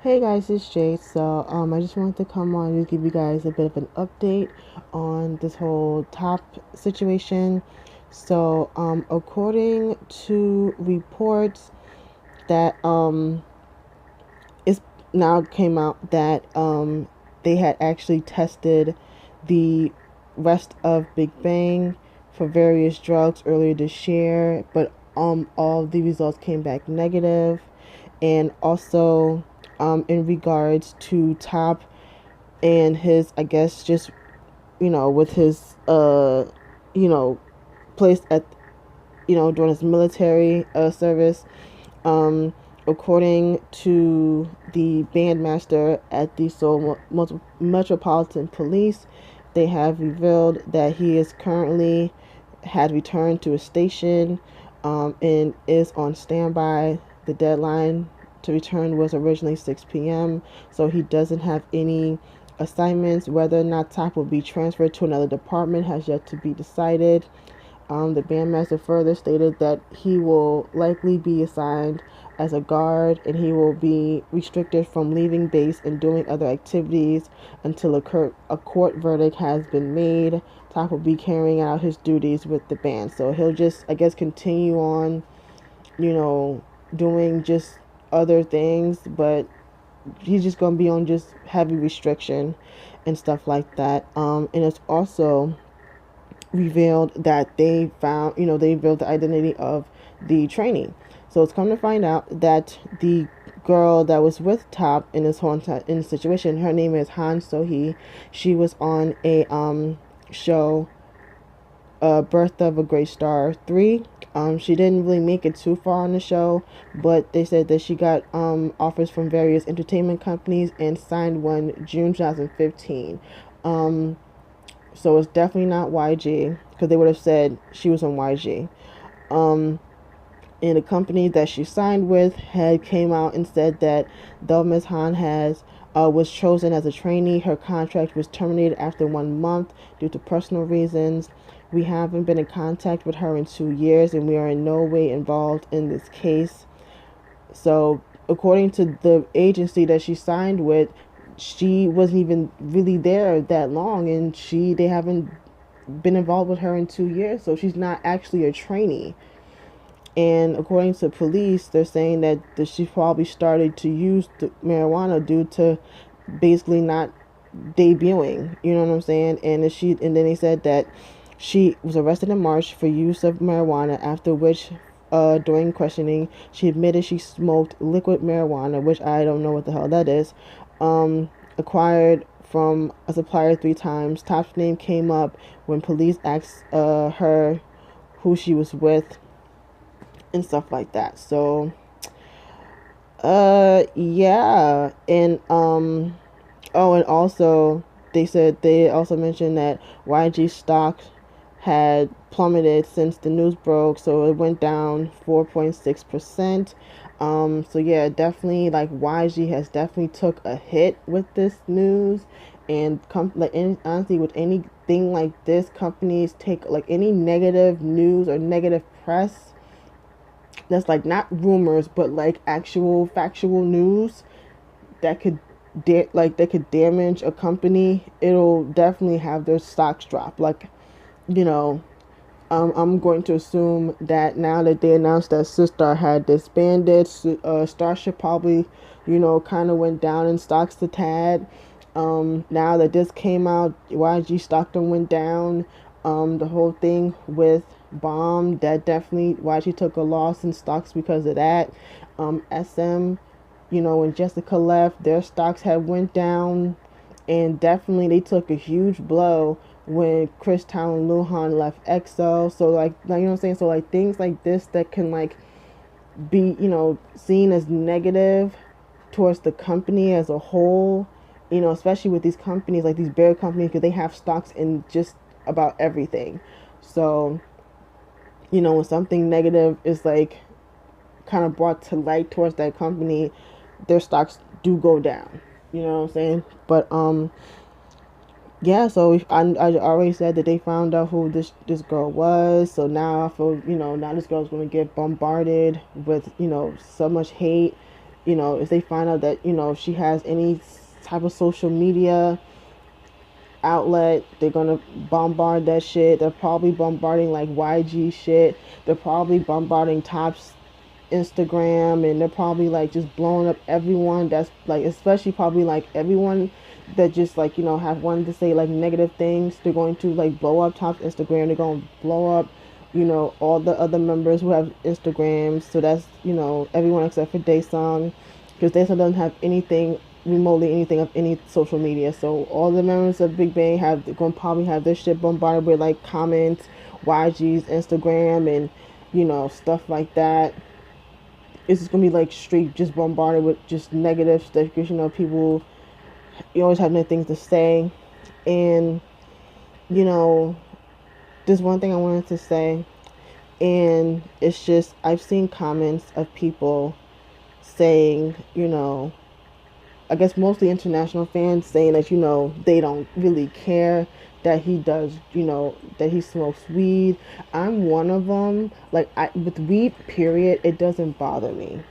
Hey guys, it's Jade. I just wanted to come on and give you guys a bit of an update on this whole top situation. According to reports that it's now came out that they had actually tested the rest of Big Bang for various drugs earlier this year, but all the results came back negative. And also in regards to Top and his, I guess, just with his you know place at during his military service. um According to the bandmaster at the Seoul Metropolitan Police, they have revealed that he is currently had returned to a station, and is on standby. The deadline to return was originally 6 p.m., so he doesn't have any assignments. Whether or not Top will be transferred to another department has yet to be decided. The bandmaster further stated that he will likely be assigned as a guard, and he will be restricted from leaving base and doing other activities until a court verdict has been made. Top will be carrying out his duties with the band, so he'll just, I guess, continue on, you know, doing just other things, but he's just gonna be on just heavy restriction and stuff like that. And it's also revealed that they revealed the identity of the trainee. So it's come to find out that the girl that was with Top in this whole in the situation, her name is Han So-hee. She was on a show, Birth of a Great Star 3. She didn't really make it too far on the show, but they said that she got offers from various entertainment companies and signed one June 2015. So it's definitely not YG, because they would have said she was on YG. And the company that she signed with had came out and said that though Ms. Han has was chosen as a trainee, her contract was terminated after 1 month due to personal reasons. We haven't been in contact with her in 2 years, and we are in no way involved in this case. So, according to the agency that she signed with, she wasn't even really there that long, and they haven't been involved with her in 2 years, so she's not actually a trainee. And according to police, they're saying that she probably started to use the marijuana due to basically not debuting. You know what I'm saying? And then they said that she was arrested in March for use of marijuana, after which, during questioning, she admitted she smoked liquid marijuana, which I don't know what the hell that is, acquired from a supplier 3 times. Top's name came up when police asked her who she was with and stuff like that. So, yeah. And, oh, and also, they also mentioned that YG stock had plummeted since the news broke, so it went down 4.6%. So yeah, definitely, like, YG has definitely took a hit with this news, and honestly, with anything like this, companies take, like, any negative news or negative press that's like not rumors but like actual factual news that could that could damage a company. It'll definitely have their stocks drop. Like, you know, I'm going to assume that now that they announced that Sistar had disbanded, Starship probably, kind of went down in stocks a tad. Now that this came out, YG Stockton went down. The whole thing with Bomb, that definitely YG took a loss in stocks because of that. SM, when Jessica left, their stocks had went down, and definitely they took a huge blow when Chris Town and Luhan left EXO. So like you know what I'm saying. So like things like this that can like be seen as negative towards the company as a whole. Especially with these companies, like these bear companies, because they have stocks in just about everything. So when something negative is like kind of brought to light towards that company, their stocks do go down. You know what I'm saying? But yeah. So I already said that they found out who this girl was. So now I feel now this girl's gonna get bombarded with so much hate, if they find out that, she has any type of social media outlet, they're gonna bombard that shit. They're probably bombarding like YG shit. They're probably bombarding Top's Instagram, and they're probably like just blowing up everyone that's like, especially probably like everyone that just like, have wanted to say like negative things. They're going to like blow up Top's Instagram. They're going to blow up, all the other members who have Instagrams. So that's, everyone except for Daesung, because Daesung doesn't have anything remotely anything of any social media. So all the members of Big Bang have going to probably have their shit bombarded with like comments, YG's Instagram, and stuff like that. It's just gonna be like straight, just bombarded with just negative stuff, because people, you always have new things to say. And you know there's one thing I wanted to say, and it's just I've seen comments of people saying, I guess mostly international fans saying that, they don't really care that he does, that he smokes weed. I'm one of them. Like, with weed, period, it doesn't bother me.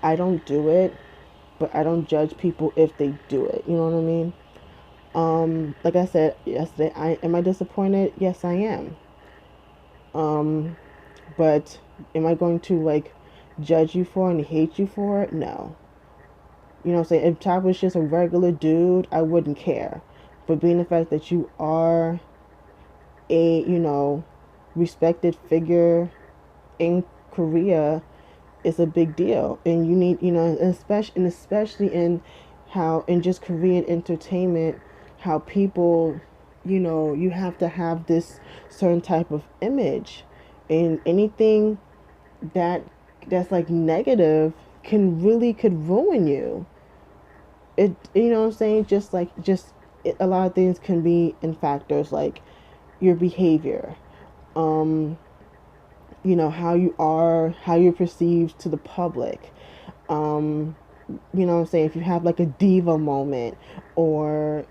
I don't do it, but I don't judge people if they do it. You know what I mean? Like I said yesterday, am I disappointed? Yes, I am. Um, but am I going to like judge you for it and hate you for it? No. You know what I'm saying? If Chop was just a regular dude, I wouldn't care. But being the fact that you are a, respected figure in Korea is a big deal. And you need, especially in how, in just Korean entertainment, how people, you have to have this certain type of image. And anything that that's like negative could ruin you. It, what I'm saying, a lot of things can be in factors like your behavior, um how you are, how you're perceived to the public, um what I'm saying, if you have like a diva moment, or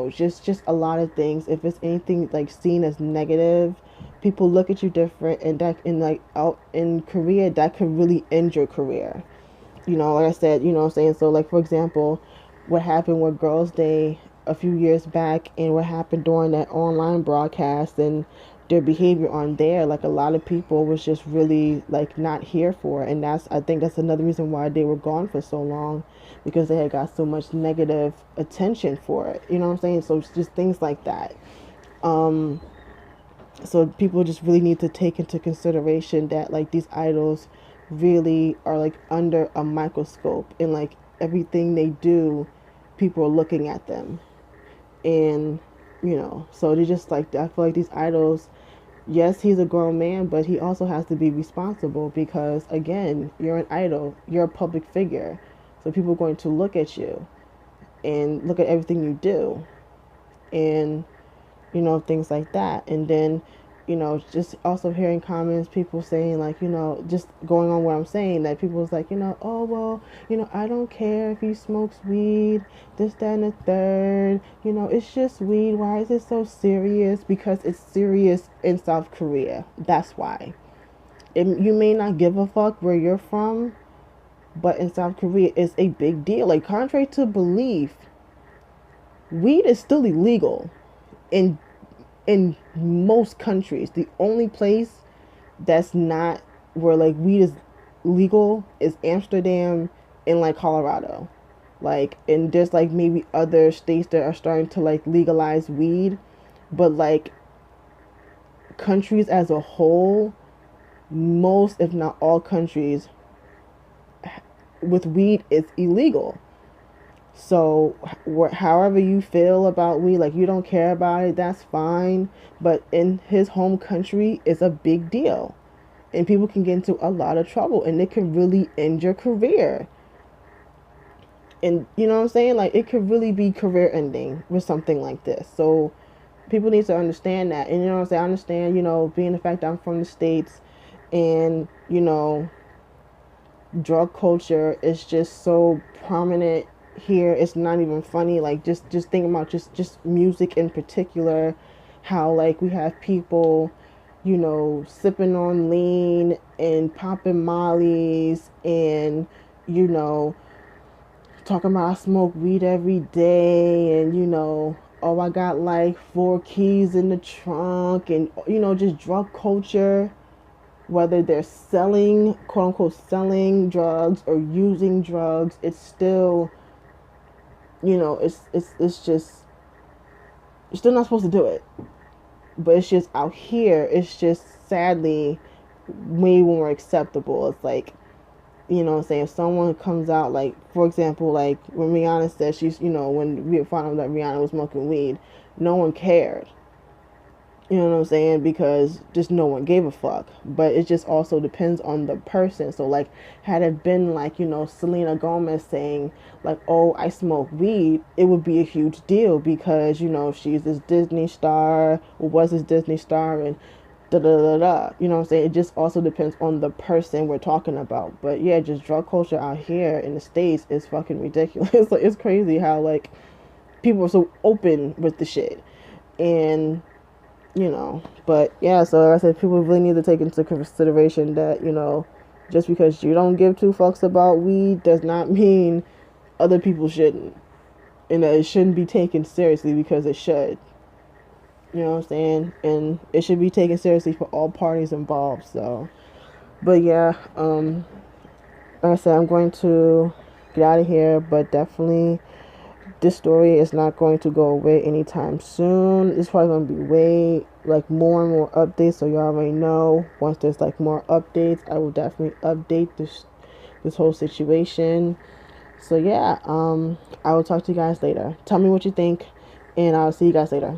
just a lot of things. If it's anything like seen as negative, people look at you different, and that, in like out in Korea, that could really end your career. Like I said, what I'm saying. So, like, for example, what happened with Girls' Day a few years back, and what happened during that online broadcast, and their behavior on there, like, a lot of people was just really like not here for it. And I think that's another reason why they were gone for so long, because they had got so much negative attention for it. You know what I'm saying? So it's just things like that. Um, so people just really need to take into consideration that, like, these idols really are like under a microscope, and like everything they do, people are looking at them. And so they just like, I feel like these idols, yes, he's a grown man, but he also has to be responsible, because again, you're an idol, you're a public figure, so people are going to look at you and look at everything you do, and things like that. And then, just also hearing comments, people saying like, just going on what I'm saying, that people was like, oh, well, I don't care if he smokes weed, this, that, and the third, it's just weed. Why is it so serious? Because it's serious in South Korea. That's why. You may not give a fuck where you're from, but in South Korea, it's a big deal. Like, contrary to belief, weed is still illegal in most countries. The only place that's not, where like weed is legal, is Amsterdam and like Colorado. Like, and there's like maybe other states that are starting to like legalize weed, but like countries as a whole, most if not all countries with weed is illegal. So, however you feel about weed, like you don't care about it, that's fine. But in his home country, it's a big deal. And people can get into a lot of trouble, and it can really end your career. And you know what I'm saying? Like, it could really be career ending with something like this. So, people need to understand that. And you know what I'm saying? I understand, being the fact that I'm from the States, and, drug culture is just so prominent here. It's not even funny. Like, just thinking about just music in particular, how like we have people, sipping on lean and popping mollies, and you know talking about I smoke weed every day, and oh, I got like 4 keys in the trunk, and just drug culture, whether they're selling, quote unquote, selling drugs or using drugs, it's still, it's just, you're still not supposed to do it. But it's just out here, it's just sadly way more acceptable. It's like, what I'm saying, if someone comes out, like, for example, like when Rihanna said when we found out that Rihanna was smoking weed, no one cared. You know what I'm saying? Because just no one gave a fuck. But it just also depends on the person. So, like, had it been like, Selena Gomez saying, like, oh, I smoke weed, it would be a huge deal because, she's this Disney star, or was this Disney star, and da da da da. You know what I'm saying? It just also depends on the person we're talking about. But yeah, just drug culture out here in the States is fucking ridiculous. Like, it's crazy how, like, people are so open with the shit. And but yeah, so like I said, people really need to take into consideration that just because you don't give two fucks about weed does not mean other people shouldn't, and that it shouldn't be taken seriously, because it should. You know what I'm saying? And it should be taken seriously for all parties involved. So, but yeah, like I said, I'm going to get out of here, but definitely this story is not going to go away anytime soon. It's probably going to be way, like, more and more updates. So you already know, once there's like more updates, I will definitely update this whole situation. So yeah, I will talk to you guys later. Tell me what you think, and I'll see you guys later.